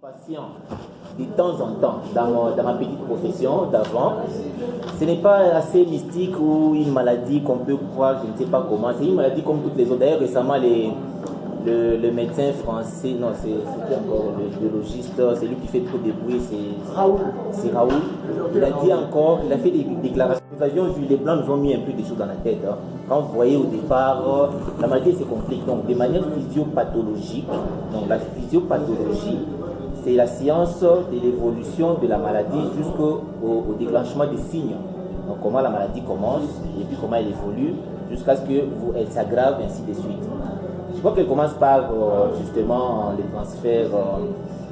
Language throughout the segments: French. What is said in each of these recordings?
Patient, de temps en temps, dans ma petite profession d'avant, ce n'est pas assez mystique ou une maladie qu'on peut croire, je ne sais pas comment, c'est une maladie comme toutes les autres. D'ailleurs, récemment, le médecin français, non, c'était encore le biologiste, c'est lui qui fait trop de bruit, c'est Raoul. Il a dit encore, il a fait des déclarations. Nous avions vu, les Blancs nous ont mis un peu des choses dans la tête. Quand vous voyez au départ, la maladie se complique. Donc, de manière physiopathologique, donc la physiopathologie, c'est la science de l'évolution de la maladie jusqu'au déclenchement des signes. Donc comment la maladie commence et puis comment elle évolue jusqu'à ce qu'elle s'aggrave, ainsi de suite. Je crois qu'elle commence par justement les transferts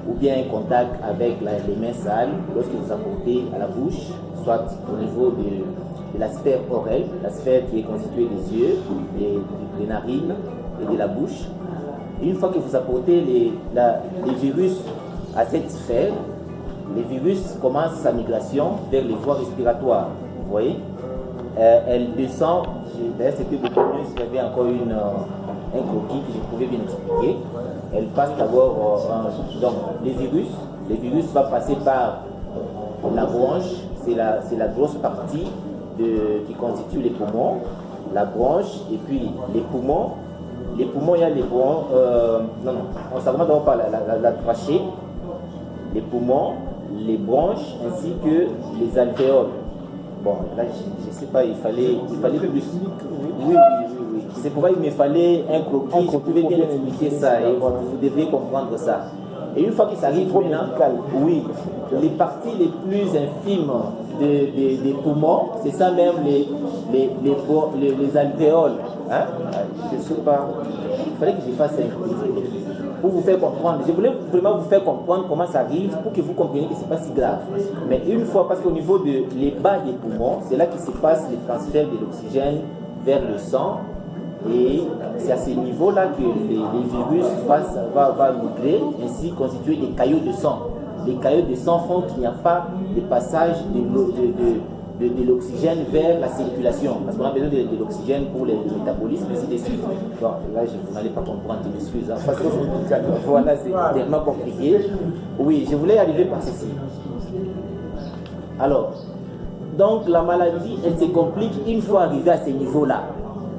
ou bien un contact avec les mains sales lorsque vous apportez à la bouche, soit au niveau de la sphère orale, la sphère qui est constituée des yeux, des narines et de la bouche. Et une fois que vous apportez les virus à cette sphère, les virus commencent sa migration vers les voies respiratoires. Vous voyez, elle descend. D'ailleurs, c'était beaucoup mieux si j'avais encore un croquis que je pouvais bien expliquer. Elle passe d'abord. Donc, les virus vont passer par la bronche. C'est la grosse partie qui constitue les poumons. La bronche et puis les poumons. Les poumons, il y a les poumons. On s'aggrave d'abord par la trachée. Les poumons, les bronches ainsi que les alvéoles. Bon, là, je ne sais pas, il fallait plus. Oui. C'est pourquoi il me fallait un croquis. Je pouvais bien expliquer ça et vous devez comprendre ça. Et une fois qu'il s'arrive maintenant, oui, les parties les plus infimes des poumons, c'est ça même les alvéoles. Hein? Je ne sais pas. Il fallait que je fasse un pour vous faire comprendre. Je voulais vraiment vous faire comprendre comment ça arrive pour que vous compreniez que ce n'est pas si grave. Mais une fois, parce qu'au niveau des bas des poumons, c'est là qu'il se passe le transfert de l'oxygène vers le sang. Et c'est à ce niveau-là que les virus vont migrer, ainsi constituer des caillots de sang. Les caillots de sang font qu'il n'y a pas de passage de l'oxygène vers la circulation. Parce qu'on a besoin de l'oxygène pour le métabolisme, ainsi de suite. Bon, là, vous n'allez pas comprendre, je m'excuse. Parce que voilà, c'est tellement compliqué. Oui, je voulais arriver par ceci. Alors, donc la maladie, elle se complique une fois arrivée à ce niveau-là.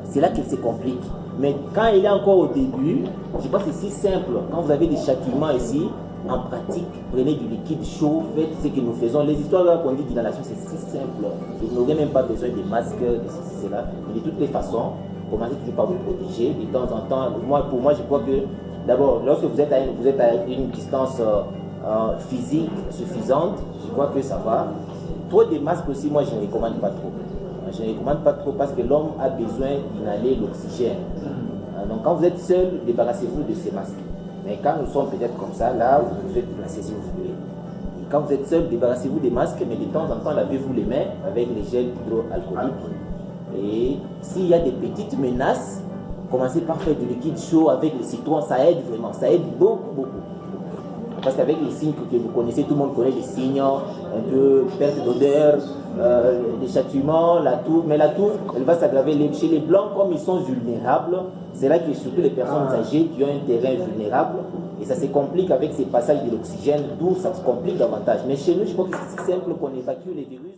C'est là qu'elle se complique. Mais quand elle est encore au début, je pense que c'est si simple. Quand vous avez des châtiments ici, en pratique, prenez du liquide chaud, faites ce que nous faisons. Les histoires qu'on dit d'inhalation, c'est si simple. Vous n'aurez même pas besoin de masques, de ceci, cela. Mais de toutes les façons, commencez toujours par vous protéger. De temps en temps, pour moi, je crois que d'abord, lorsque vous êtes à une distance physique suffisante, je crois que ça va. Trop de masques aussi, moi, je ne recommande pas trop. Je ne recommande pas trop parce que l'homme a besoin d'inhaler l'oxygène. Donc quand vous êtes seul, débarrassez-vous de ces masques. Mais quand nous sommes peut-être comme ça, là, vous pouvez placer si vous voulez. Et quand vous êtes seul, débarrassez-vous des masques, mais de temps en temps, lavez-vous les mains avec les gels hydroalcooliques. Et s'il y a des petites menaces, commencez par faire du liquide chaud avec le citron, ça aide vraiment, ça aide beaucoup. Parce qu'avec les signes que vous connaissez, tout le monde connaît les signes, un peu perte d'odeur, les châtiments, la toux. Mais la toux, elle va s'aggraver. Chez les blancs, comme ils sont vulnérables, c'est là que surtout les personnes âgées qui ont un terrain vulnérable, et ça se complique avec ces passages de l'oxygène, d'où ça se complique davantage. Mais chez nous, je crois que c'est si simple qu'on évacue les virus.